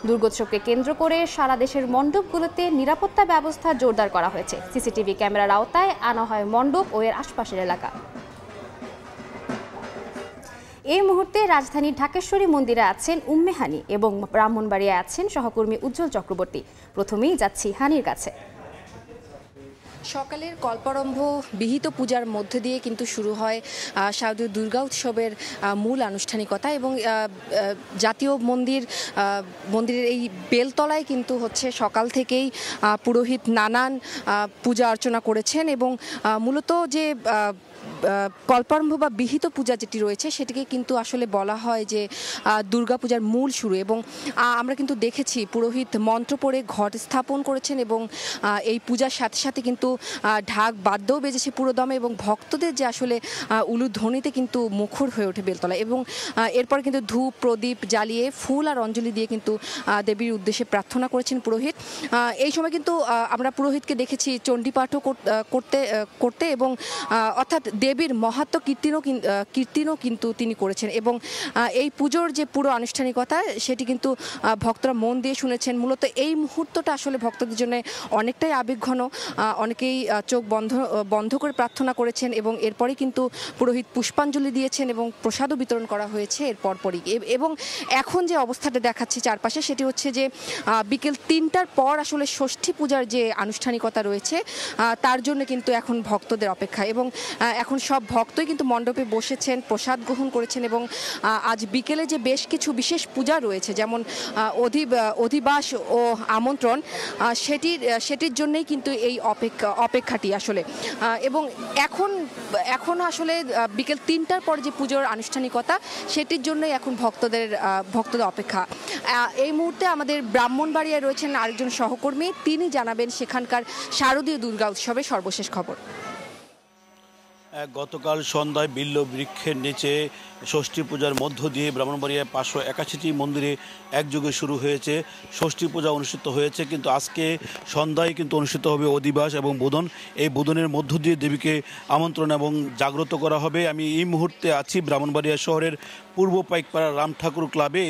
দুর্গোৎসবকে কেন্দ্র করে সারা দেশের মণ্ডপগুলোতে নিরাপত্তা ব্যবস্থা জোরদার করা হয়েছে। সিসিটিভি ক্যামেরার আওতায় আনা হয় মণ্ডপ ও এর আশপাশের এলাকা। এই মুহূর্তে রাজধানীর ঢাকেশ্বরী মন্দিরে আছেন উম্মে হানি এবং ব্রাহ্মণবাড়িয়ায় আছেন সহকর্মী উজ্জ্বল চক্রবর্তী। প্রথমেই যাচ্ছি হানির কাছে। সকালের কল্পারম্ভ বিহিত পূজার মধ্যে দিয়ে কিন্তু শুরু হয় শারদীয় দুর্গা উৎসবের মূল আনুষ্ঠানিকতা এবং জাতীয় মন্দিরের এই বেলতলায় কিন্তু হচ্ছে সকাল থেকেই পুরোহিত নানান পূজা অর্চনা করেছেন এবং মূলত যে কল্পারম্ভ বা বিহিত পূজা যেটি রয়েছে সেটিকে কিন্তু আসলে বলা হয় যে দুর্গাপূজার মূল শুরু। এবং আমরা কিন্তু দেখেছি পুরোহিত মন্ত্র পড়ে ঘট স্থাপন করেছেন এবং এই পূজার সাথে সাথে কিন্তু ঢাক বাদ্যও বেজেছে পুরোদমে এবং ভক্তদের যে আসলে উলুধ্বনিতে কিন্তু মুখর হয়ে ওঠে বেলতলা। এবং এরপর কিন্তু ধূপ প্রদীপ জ্বালিয়ে ফুল আর অঞ্জলি দিয়ে কিন্তু দেবীর উদ্দেশ্যে প্রার্থনা করেছেন পুরোহিত। এই সময় কিন্তু আমরা পুরোহিতকে দেখেছি চণ্ডীপাঠও করতে এবং অর্থাৎ দেবীর মহাত্ম কীর্তনও কিন্তু তিনি করেছেন। এবং এই পুজোর যে পুরো আনুষ্ঠানিকতা সেটি কিন্তু ভক্তরা মন দিয়ে শুনেছেন। মূলত এই মুহূর্তটা আসলে ভক্তদের জন্য অনেকটাই আবেগঘন। অনেকেই চোখ বন্ধ করে প্রার্থনা করেছেন এবং এরপরই কিন্তু পুরোহিত পুষ্পাঞ্জলি দিয়েছেন এবং প্রসাদও বিতরণ করা হয়েছে এর পরপরই। এবং এখন যে অবস্থাটা দেখাচ্ছি চারপাশে সেটি হচ্ছে যে বিকেল 3টার পর আসলে ষষ্ঠী পূজার যে আনুষ্ঠানিকতা রয়েছে তার জন্য কিন্তু এখন ভক্তদের অপেক্ষা। এবং এখন সব ভক্তই কিন্তু মণ্ডপে বসেছেন, প্রসাদ গ্রহণ করেছেন এবং আজ বিকেলে যে বেশ কিছু বিশেষ পূজা রয়েছে যেমন অধিবাস ও আমন্ত্রণ সেটির জন্যই কিন্তু এই অপেক্ষাটি আসলে। এবং এখন আসলে বিকেল 3টার পর যে পুজোর আনুষ্ঠানিকতা সেটির জন্যই এখন ভক্তদের অপেক্ষা। এই মুহূর্তে আমাদের ব্রাহ্মণবাড়িয়ায় রয়েছেন আরেকজন সহকর্মী, তিনি জানাবেন সেখানকার শারদীয় দুর্গা উৎসবের সর্বশেষ খবর। গতকাল সন্ধ্যায় বিল্ল বৃক্ষের নিচে ষষ্ঠী পূজার মধ্য দিয়ে ব্রাহ্মণবাড়িয়ায় 581টি মন্দিরে একযোগে শুরু হয়েছে ষষ্ঠী পূজা অনুষ্ঠিত হয়েছে। কিন্তু আজকে সন্ধ্যায় কিন্তু অনুষ্ঠিত হবে অধিবাস এবং বোধন। এই বোধনের মধ্য দিয়ে দেবীকে আমন্ত্রণ এবং জাগ্রত করা হবে। আমি এই মুহূর্তে আছি ব্রাহ্মণবাড়িয়া শহরের পূর্ব পাইকপাড়া রাম ঠাকুর ক্লাবে।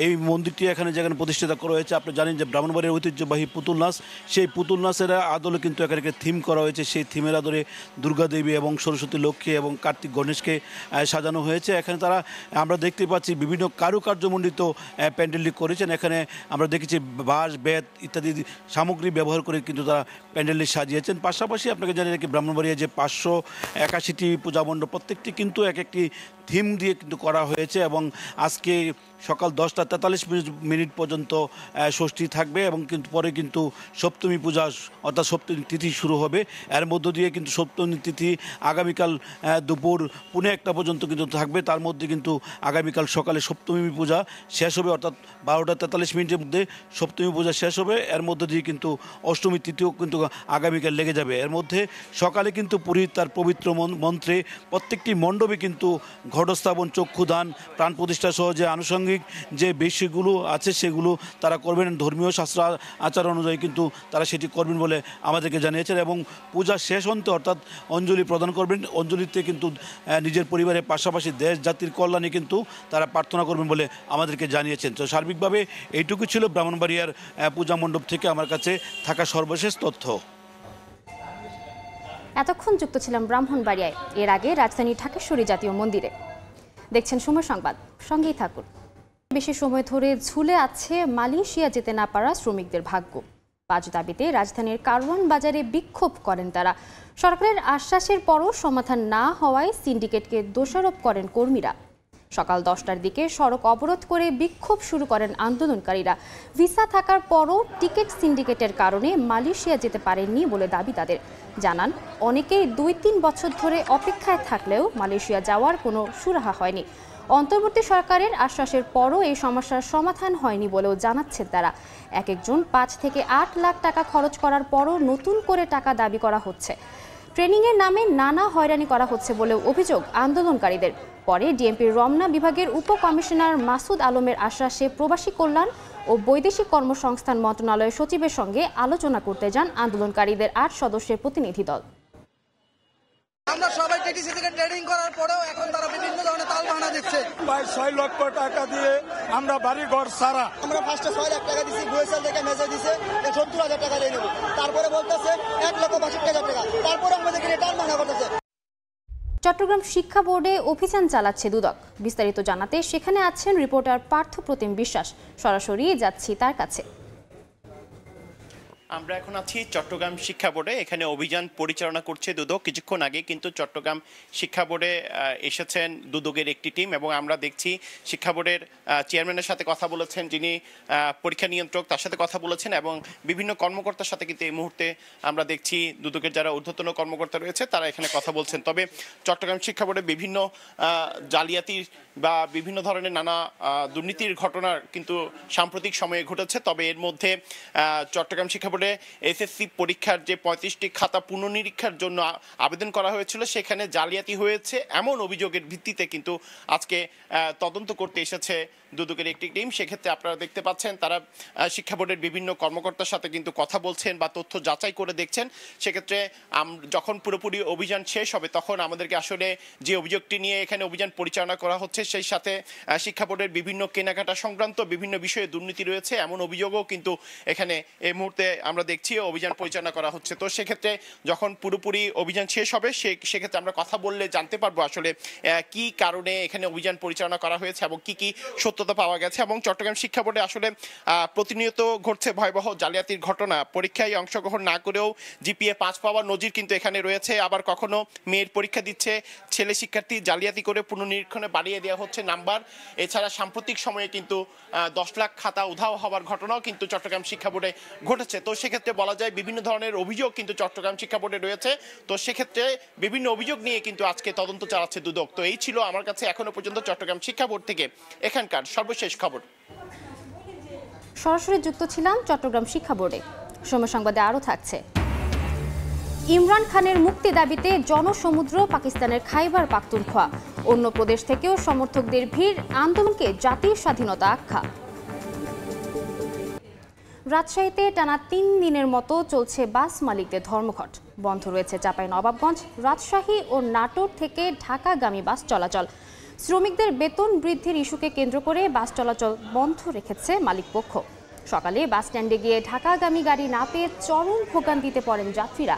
এই মন্দিরটি যেখানে প্রতিষ্ঠিত করা হয়েছে, আপনি জানেন যে ব্রাহ্মণবাড়িয়ার ঐতিহ্যবাহী পুতুল নাচ, সেই পুতুল নাচের আদলে কিন্তু এখানে থিম করা হয়েছে। সেই থিমের আদলে দুর্গা দেবী এবং সরস্বতী লক্ষ্মী এবং কার্তিক গণেশকে সাজানো হয়েছে। এখানে আমরা দেখতে পাচ্ছি বিভিন্ন কারুকার্যমণ্ডিত প্যান্ডেলটি করেছেন। এখানে আমরা দেখেছি বাঁশ, বেত ইত্যাদি সামগ্রী ব্যবহার করে কিন্তু তারা প্যান্ডেলটি সাজিয়েছেন। পাশাপাশি আপনাকে জানিয়ে রাখি ব্রাহ্মণবাড়িয়া যে 581টি পূজা মণ্ডপ প্রত্যেকটি কিন্তু এক একটি থিম দিয়ে কিন্তু করা হয়েছে। এবং আজকে সকাল 10:43 পর্যন্ত ষষ্ঠী থাকবে এবং কিন্তু পরে কিন্তু সপ্তমী পূজা অর্থাৎ সপ্তমী তিথি শুরু হবে। এর মধ্য দিয়ে কিন্তু সপ্তমী তিথি আগামীকাল দুপুর 1:45 পর্যন্ত কিন্তু থাকবে। তার মধ্যে কিন্তু আগামীকাল সকালে সপ্তমী পূজা শেষ হবে, অর্থাৎ 12:43 মধ্যে সপ্তমী পূজা শেষ হবে। এর মধ্য দিয়ে কিন্তু অষ্টমী তিথিও কিন্তু আগামীকাল লেগে যাবে। এর মধ্যে সকালে কিন্তু পুরোহিত তার পবিত্র মন্ত্রে প্রত্যেকটি মণ্ডপে কিন্তু ঘটস্থাপন, চক্ষুদান, প্রাণ প্রতিষ্ঠা সহ যে আনুষঙ্গিক যে বিষয়গুলো আছে সেগুলো তারা করবেন। ধর্মীয় শাস্ত্র আচার অনুযায়ী কিন্তু তারা সেটি করবেন বলে আমাদেরকে জানিয়েছেন। এবং পূজা শেষ অন্তে অর্থাৎ অঞ্জলি প্রদান করবেন। অঞ্জলিতে কিন্তু নিজের পরিবারের পাশাপাশি দেশ জাতির কল্যাণে কিন্তু তারা প্রার্থনা করবেন বলে আমাদেরকে জানিয়েছেন। তো সার্বিকভাবে এইটুকু ছিল ব্রাহ্মণবাড়িয়ার পূজা মণ্ডপ থেকে আমার কাছে থাকা সর্বশেষ তথ্য। এতক্ষণ যুক্ত ছিলাম ব্রাহ্মণবাড়িয়ায়, এর আগে রাজধানী ঢাকেশ্বরী জাতীয় মন্দিরে। দেখছেন সময় সংবাদ, সঙ্গেই থাকুন। বেশি সময় ধরে ঝুলে আছে মালয়েশিয়া যেতে না পারা শ্রমিকদের ভাগ্য। 5 দাবিতে রাজধানীর কারওয়ান বাজারে বিক্ষোভ করেন তারা। সরকারের আশ্বাসের পরও সমাধান না হওয়ায় সিন্ডিকেটকে দোষারোপ করেন কর্মীরা। সকাল 10টার দিকে সড়ক অবরোধ করে বিক্ষোভ শুরু করেন আন্দোলনকারীরা। ভিসা থাকার পরও টিকিট সিন্ডিকেটের কারণে মালয়েশিয়া যেতে পারেননি বলে দাবি তাদের। জানান, অনেকেই 2-3 বছর ধরে অপেক্ষায় থাকলেও মালয়েশিয়া যাওয়ার কোনো সুরাহা হয়নি। অন্তর্বর্তী সরকারের আশ্বাসের পরও এই সমস্যার সমাধান হয়নি বলেও জানাচ্ছেন তারা। এক একজন 5 থেকে 8 লাখ টাকা খরচ করার পরও নতুন করে টাকা দাবি করা হচ্ছে। ট্রেনিংয়ের নামে নানা হয়রানি করা হচ্ছে বলেও অভিযোগ আন্দোলনকারীদের। পরে ডিএমপির রমনা বিভাগের উপকমিশনার মাসুদ আলমের আশ্বাসে প্রবাসী কল্যাণ ও বৈদেশিক কর্মসংস্থান মন্ত্রণালয়ের সচিবের সঙ্গে আলোচনা করতে যান আন্দোলনকারীদের 8 সদস্যের প্রতিনিধি দল। আমরা সবাই টিটিসি থেকে ট্রেনিং করার পরেও এখন তারা বিভিন্ন ধরনের তালবাহানা দিচ্ছে। 6 লক্ষ টাকা দিয়ে আমরা বাড়ি ঘর সারা, আমরা ফার্স্টে 6 লাখ টাকা দিছি, বুয়েসাল থেকে মেসেজ দিছে 70,000 টাকা দিয়ে নেব, তারপরে বলতেছে 1,62,000 টাকা, তারপরে আমাদেরকে রিটার্ন মানা করতেছে। চট্টগ্রাম শিক্ষা বোর্ডে অভিযান চালাচ্ছে দুদক। বিস্তারিত জানাতে সেখানে আছেন রিপোর্টার পার্থ প্রতিম বিশ্বাস। সরাসরি যাচ্ছি তার কাছে। আমরা এখন আছি চট্টগ্রাম শিক্ষা বোর্ডে, এখানে অভিযান পরিচালনা করছে দুদক। কিছুক্ষণ আগে কিন্তু চট্টগ্রাম শিক্ষা বোর্ডে এসেছেন দুদকের একটি টিম এবং আমরা দেখছি শিক্ষা বোর্ডের চেয়ারম্যানের সাথে কথা বলেছেন, যিনি পরীক্ষা নিয়ন্ত্রক, তার সাথে কথা বলেছেন এবং বিভিন্ন কর্মকর্তার সাথে কিন্তু এই মুহূর্তে আমরা দেখছি দুদকের যারা ঊর্ধ্বতন কর্মকর্তা রয়েছে তারা এখানে কথা বলছেন। তবে চট্টগ্রাম শিক্ষা বোর্ডে বিভিন্ন জালিয়াতির বা বিভিন্ন ধরনের নানা দুর্নীতির ঘটনা কিন্তু সাম্প্রতিক সময়ে ঘটেছে। তবে এর মধ্যে চট্টগ্রাম শিক্ষা বোর্ডে এসএসসি পরীক্ষার যে 35টি খাতা পুনর্নিরীক্ষার জন্য আবেদন করা হয়েছিল সেখানে জালিয়াতি হয়েছে এমন অভিযোগের ভিত্তিতে কিন্তু আজকে তদন্ত করতে এসেছে দুদকের একটি টিম। সেক্ষেত্রে আপনারা দেখতে পাচ্ছেন তারা শিক্ষা বোর্ডের বিভিন্ন কর্মকর্তার সাথে কিন্তু কথা বলছেন বা তথ্য যাচাই করে দেখছেন। সেক্ষেত্রে যখন পুরোপুরি অভিযান শেষ হবে তখন আমাদেরকে আসলে যে অভিযোগটি নিয়ে এখানে অভিযান পরিচালনা করা হচ্ছে সেই সাথে শিক্ষা বোর্ডের বিভিন্ন কেনাকাটা সংক্রান্ত বিভিন্ন বিষয়ে দুর্নীতি রয়েছে এমন অভিযোগও কিন্তু এখানে এই মুহূর্তে আমরা দেখছি অভিযান পরিচালনা করা হচ্ছে। তো সেক্ষেত্রে যখন পুরোপুরি অভিযান শেষ হবে সেক্ষেত্রে আমরা কথা বললে জানতে পারবো আসলে কি কারণে এখানে অভিযান পরিচালনা করা হয়েছে এবং কি সত্যতা পাওয়া গেছে। এবং চট্টগ্রাম শিক্ষা বোর্ডে আসলে প্রতিনিয়ত ঘটছে ভয়াবহ জালিয়াতির ঘটনা। পরীক্ষায় অংশগ্রহণ না করেও জিপিএ 5 পাওয়ার নজির কিন্তু এখানে রয়েছে। আবার কখনো মেয়ের পরীক্ষা দিচ্ছে ছেলে শিক্ষার্থী জালিয়াতি করে পুনর্নিরীক্ষণে বাড়িয়ে দেওয়া হচ্ছে নাম্বার। এছাড়া সাম্প্রতিক সময়ে কিন্তু 10 লাখ খাতা উধাও হওয়ার ঘটনাও কিন্তু চট্টগ্রাম শিক্ষা বোর্ডে ঘটেছে। তো সেক্ষেত্রে বলা যায় বিভিন্ন ধরনের অভিযোগ কিন্তু চট্টগ্রাম শিক্ষা বোর্ডে রয়েছে। তো সেক্ষেত্রে বিভিন্ন অভিযোগ নিয়ে কিন্তু আজকে তদন্ত চালাচ্ছে দুদক। তো এই ছিল আমার কাছে এখনো পর্যন্ত চট্টগ্রাম শিক্ষা বোর্ড থেকে এখানকার সর্বশেষ খবর। সরাসরি যুক্ত ছিলাম চট্টগ্রাম শিক্ষা বোর্ডে। সময় সংবাদে আরও থাকছে, ইমরান খানের মুক্তি দাবিতে জনসমুদ্র পাকিস্তানের খাইবার পাখতুনখোয়া। অন্য প্রদেশ থেকেও সমর্থকদের ভিড়, আন্দোলনকে জাতির স্বাধীনতা আখ্যা। রাজশাহীতে টানা 3 দিনের মতো চলছে বাস মালিকদের ধর্মঘট। বন্ধ রয়েছে চাঁপাইনবাবগঞ্জ, রাজশাহী ও নাটোর থেকে ঢাকাগামী বাস চলাচল। শ্রমিকদের বেতন বৃদ্ধির ইস্যুকে কেন্দ্র করে বাস চলাচল বন্ধ রেখেছে মালিকপক্ষ। সকালে বাস স্ট্যান্ডে গিয়ে ঢাকাগামী গাড়ি না পেয়ে চরম ভোগান্তিতে পড়েন যাত্রীরা।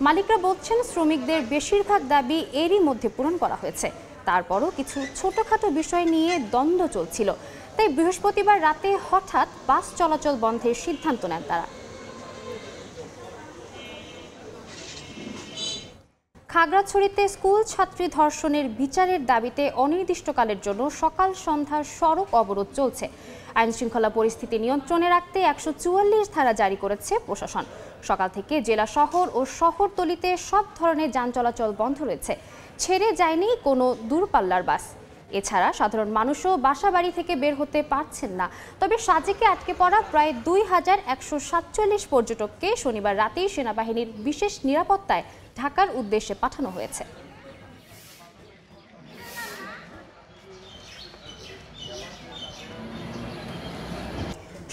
মালিকরা বলছেন শ্রমিকদের বেশিরভাগ দাবি এরই মধ্যে পূরণ করা হয়েছে, তারপরও কিছু ছোটখাটো বিষয় নিয়ে দ্বন্দ্ব চলছিল। তাই বৃহস্পতিবার রাতে হঠাৎ বাস চলাচল বন্ধের সিদ্ধান্ত নেন তারা। খাগড়াছড়িতে স্কুল ছাত্রী ধর্ষণের বিচারের দাবিতে অনির্দিষ্টকালের জন্য সকাল সন্ধ্যার সড়ক অবরোধ চলছে। আইনশৃঙ্খলা পরিস্থিতি নিয়ন্ত্রণে রাখতে 144 ধারা জারি করেছে প্রশাসন। সকাল থেকে জেলা শহর ও শহরতলিতে সব ধরনের যান চলাচল বন্ধ রয়েছে। ছেড়ে যায়নি কোনো দূরপাল্লার বাস। এছাড়া সাধারণ মানুষও বাসা বাড়ি থেকে বের হতে পারছেন না। তবে সাজেকে আটকে পড়া প্রায় 2147 পর্যটককে শনিবার রাতেই সেনাবাহিনীর বিশেষ নিরাপত্তায় ঢাকার উদ্দেশ্যে পাঠানো হয়েছে।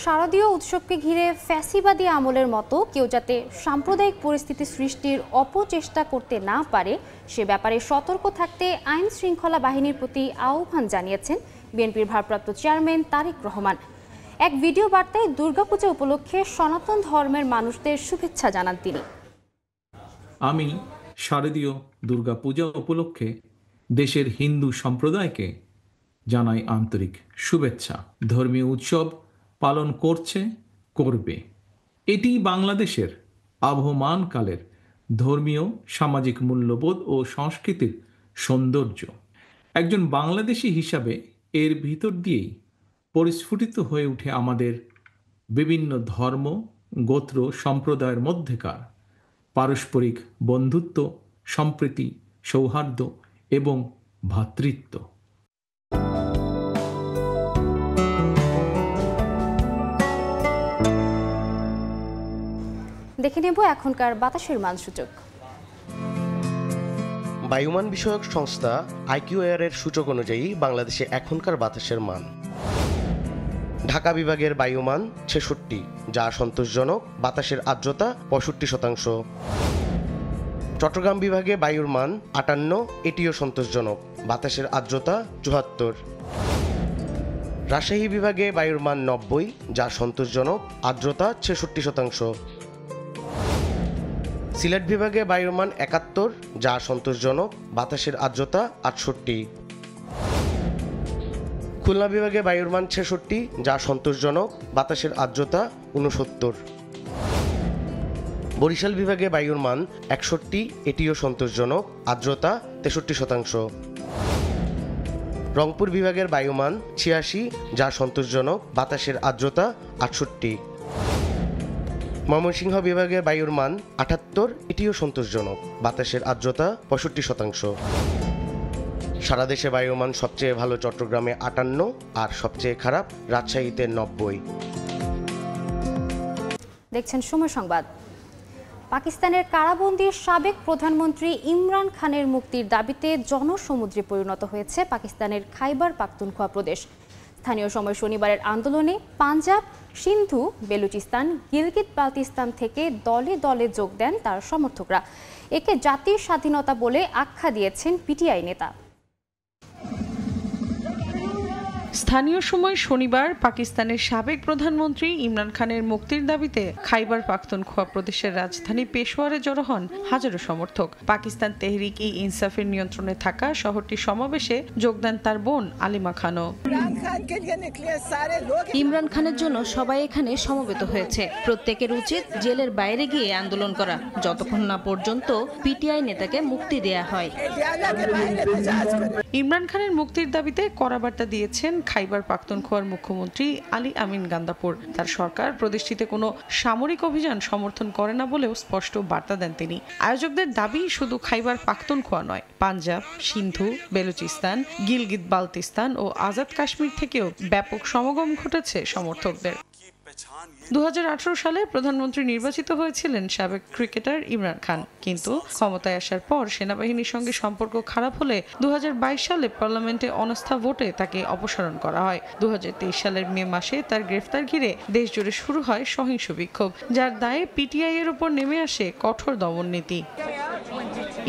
শারদীয় উৎসবকে ঘিরে ফ্যাসিবাদী আমলের মতো কেউ যাতে সাম্প্রদায়িক পরিস্থিতি সৃষ্টির অপচেষ্টা করতে না পারে সে ব্যাপারে সতর্ক থাকতে আইন শৃঙ্খলা বাহিনীর প্রতি আহ্বান জানিয়েছেন বিএনপির ভারপ্রাপ্ত চেয়ারম্যান তারেক রহমান। এক ভিডিও বার্তায় দুর্গাপূজা উপলক্ষে সনাতন ধর্মের মানুষদের শুভেচ্ছা জানান তিনি। আমি শারদীয় দুর্গাপূজা উপলক্ষে দেশের হিন্দু সম্প্রদায়কে জানাই আন্তরিক শুভেচ্ছা। ধর্মীয় উৎসব পালন করবে। এটি বাংলাদেশের আবহমানকালের ধর্মীয় সামাজিক মূল্যবোধ ও সংস্কৃতির সৌন্দর্য। একজন বাংলাদেশী হিসাবে এর ভিতর দিয়েই পরিস্ফুটিত হয়ে ওঠে আমাদের বিভিন্ন ধর্ম, গোত্র, সম্প্রদায়ের মধ্যেকার পারস্পরিক বন্ধুত্ব, সম্প্রীতি, সৌহার্দ্য এবং ভ্রাতৃত্ব। দেখে নেব এখনকার বাতাসের মানসূচক। বায়ুমান বিষয়ক সংস্থা IQAir এর সূচক অনুযায়ী বাংলাদেশে এখনকার বাতাসের মান: ঢাকা বিভাগের বায়ুমান 66, যা সন্তোষজনক, বাতাসের আর্দ্রতা 65%। চট্টগ্রাম বিভাগে বায়ুর মান 58, এটিও সন্তোষজনক, বাতাসের আর্দ্রতা 74। রাজশাহী বিভাগে বায়ুর মান 90, যা সন্তোষজনক, আর্দ্রতা 66%। সিলেট বিভাগে বায়ুর মান 71, যা সন্তোষজনক, বাতাসের আর্দ্রতা 68। খুলনা বিভাগে বায়ুর মান 66, যা সন্তোষজনক, বাতাসের আর্দ্রতা 69। বরিশাল বিভাগে বায়ুর মান 61, এটিও সন্তোষজনক, আর্দ্রতা 63%। রংপুর বিভাগের বায়ুমান 86, যা সন্তোষজনক, বাতাসের আর্দ্রতা 68। ময়মনসিংহ বিভাগের বায়ুর মান 78, এটিও সন্তোষজনক, বাতাসের আর্দ্রতা 65%। সারা দেশে বায়ুর মান সবচেয়ে ভালো চট্টগ্রামে 58 আর সবচেয়ে খারাপ রাজশাহীতে 90। দেখছেন সময় সংবাদ। পাকিস্তানের কারাবন্দী সাবেক প্রধানমন্ত্রী ইমরান খানের মুক্তির দাবিতে জনসমুদ্রে পরিণত হয়েছে পাকিস্তানের খাইবার পাখতুনখোয়া প্রদেশ। স্থানীয় সময় শনিবারের আন্দোলনে পাঞ্জাব, সিন্ধু, বেলুচিস্তান, গিলগিত বালতিস্তান থেকে দলে দলে যোগ দেন তার সমর্থকরা। একে জাতির স্বাধীনতা বলে আখ্যা দিয়েছেন পিটিআই নেতা। স্থানীয় সময় শনিবার পাকিস্তানের সাবেক প্রধানমন্ত্রী ইমরান খানের মুক্তির দাবিতে খাইবার পাখতুনখোয়া প্রদেশের রাজধানী পেশোয়ারে জড়ো হন হাজারো সমর্থক। পাকিস্তান তেহরিক-ই-ইনসাফের নিয়ন্ত্রণে থাকা শহরটির সমাবেশে যোগ দেন তার বোন আলিমা খানও। ইমরান খানের জন্য সবাই এখানে সমবেত হয়েছে। প্রত্যেকের উচিত জেলের বাইরে গিয়ে আন্দোলন করা, যতক্ষণ না পর্যন্ত পিটিআই নেতাকে মুক্তি দেয়া হয়। ইমরান খানের মুক্তির দাবিতে কড়া বার্তা দিয়েছেন খাইবার পাখতুনখোয়ার মুখ্যমন্ত্রী আলী আমিন গান্দাপুর। তার সরকার প্রদেশটিতে কোনো সামরিক অভিযান সমর্থন করে না বলেও স্পষ্ট বার্তা দেন তিনি। আয়োজকদের দাবি শুধু খাইবার পাখতুনখোয়া নয়, পাঞ্জাব, সিন্ধু, বেলুচিস্তান, গিলগিত বালতিস্তান ও আজাদ কাশ্মীর থেকেও ব্যাপক সমাগম ঘটেছে সমর্থকদের। 2018 সালে প্রধানমন্ত্রী নির্বাচিত হয়েছিলেন সাবেক ক্রিকেটার ইমরান খান, কিন্তু ক্ষমতায় আসার পর সেনাবাহিনীর সঙ্গে সম্পর্ক খারাপ হলে 2022 সালে পার্লামেন্টে অনাস্থা ভোটে তাকে অপসারণ করা হয়। 2023 সালের মে মাসে তার গ্রেফতার ঘিরে দেশ জুড়ে শুরু হয় সহিংস বিক্ষোভ, যার দায়ে পিটিআই এর উপর নেমে আসে কঠোর দমন নীতি।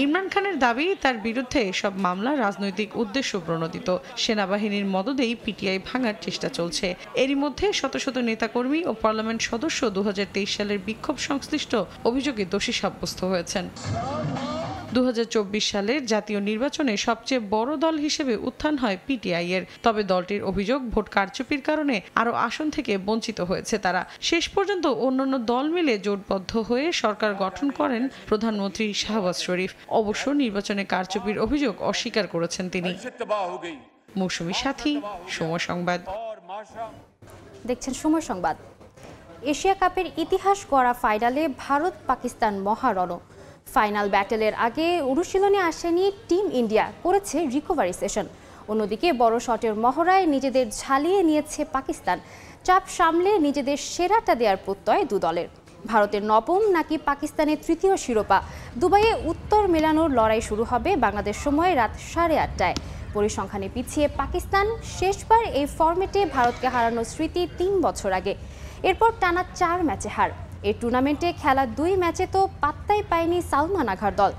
ইমরান খানের দাবি, তার বিরুদ্ধে সব মামলা রাজনৈতিক উদ্দেশ্য প্রণোদিত। সেনাবাহিনীর মদদেই পিটিআই ভাঙার চেষ্টা চলছে। এরই মধ্যে শত শত নেতাকর্মী ও পার্লামেন্ট সদস্য 2023 সালের বিক্ষোভ সংশ্লিষ্ট অভিযোগে দোষী সাব্যস্ত হয়েছেন। 2024 সালের জাতীয় নির্বাচনে সবচেয়ে বড় দল হিসেবে উত্থান হয় পিটিআই এর। তবে দলটির অভিযোগ, ভোট কারচুপির কারণে আরও আসন থেকে বঞ্চিত হয়েছে তারা। শেষ পর্যন্ত অন্যান্য দল মিলে জোটবদ্ধ হয়ে সরকার গঠন করেন প্রধানমন্ত্রী শাহবাজ শরীফ। অবশ্য নির্বাচনে কারচুপির অভিযোগ অস্বীকার করেছেন তিনি। মৌসুমী সাথী, সময় সংবাদ। দেখছেন সময় সংবাদ। এশিয়া কাপের ইতিহাস গড়া ফাইনালে ভারত পাকিস্তান মহারণ। ফাইনাল ব্যাটেলের আগে অনুশীলনে আসেনি টিম ইন্ডিয়া, করেছে রিকভারি সেশন। অন্যদিকে বড় শটের মহড়ায় নিজেদের ঝালিয়ে নিয়েছে পাকিস্তান। চাপ সামলে নিজেদের সেরাটা দেওয়ার প্রত্যয় দু দলের। ভারতের নবম নাকি পাকিস্তানের তৃতীয় শিরোপা, দুবাইয়ে উত্তর মেলানোর লড়াই শুরু হবে বাংলাদেশ সময় রাত 8:30টায়। পরিসংখ্যানে পিছিয়ে পাকিস্তান, শেষবার এই ফরম্যাটে ভারতকে হারানোর স্মৃতি 3 বছর আগে। এরপর টানা 4 ম্যাচে হার। এই টুর্নামেন্টে খেলা 2 ম্যাচে তো পাত্তাই পায়নি সালমান আঘার দল।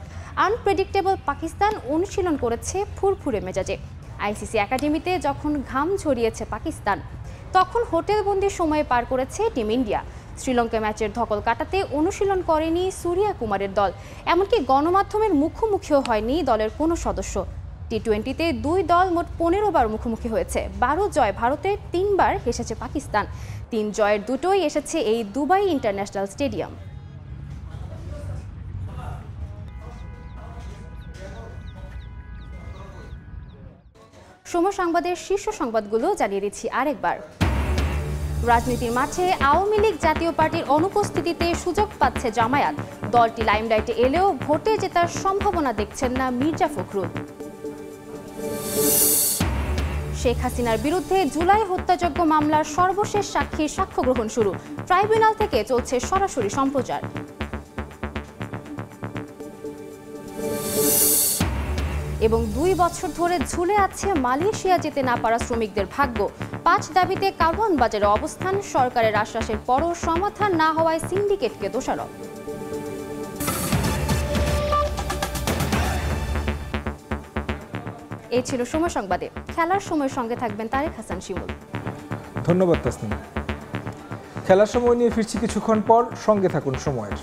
আনপ্রেডিক্টেবল পাকিস্তান অনুশীলন করেছে ফুরফুরে মেজাজে। আইসিসি একাডেমিতে যখন ঘাম ঝরিয়েছে পাকিস্তান, তখন হোটেলবন্দি সময়ে পার করেছে টিম ইন্ডিয়া। শ্রীলঙ্কা ম্যাচের ধকল কাটাতে অনুশীলন করেনি সূর্যা কুমারের দল, এমনকি গণমাধ্যমের মুখোমুখিও হয়নি দলের কোনো সদস্য। টি-20তে 2 দল মোট 15 বার মুখোমুখি হয়েছে। 12 জয় ভারতের, 3 বার হেসেছে পাকিস্তান। 3 জয়ের দুটোই এসেছে এই দুবাই ইন্টারন্যাশনাল স্টেডিয়াম। সময় সংবাদের শীর্ষ সংবাদগুলো জানিয়ে দিচ্ছি আরেকবার। রাজনীতির মাঠে আওয়ামী লীগ জাতীয় পার্টির অনুপস্থিতিতে সুযোগ পাচ্ছে জামায়াত। দলটি লাইমলাইটে এলেও ভোটে জেতার সম্ভাবনা দেখছেন না মির্জা ফখরুল। শেখ হাসিনার বিরুদ্ধে জুলাই হত্যাযজ্ঞ মামলার সর্বশেষ সাক্ষীর সাক্ষ্য গ্রহণ শুরু। ট্রাইব্যুনাল থেকে চলছে সরাসরি সম্প্রচার। এবং 2 বছর ধরে ঝুলে আছে মালয়েশিয়া যেতে না পারা শ্রমিকদের ভাগ্য। 5 দাবিতে কারওয়ান বাজারে অবস্থান, সরকারের আশ্বাসের পরও সমাধান না হওয়ায় সিন্ডিকেটকে দোষারোপ। এই ছিল সময় সংবাদে। খেলার সময়ের সঙ্গে থাকবেন তারেক হাসান শিমুল। ধন্যবাদ তাসনিম। খেলার সময় নিয়ে ফিরছি কিছুক্ষণ পর, সঙ্গে থাকুন সময়ের।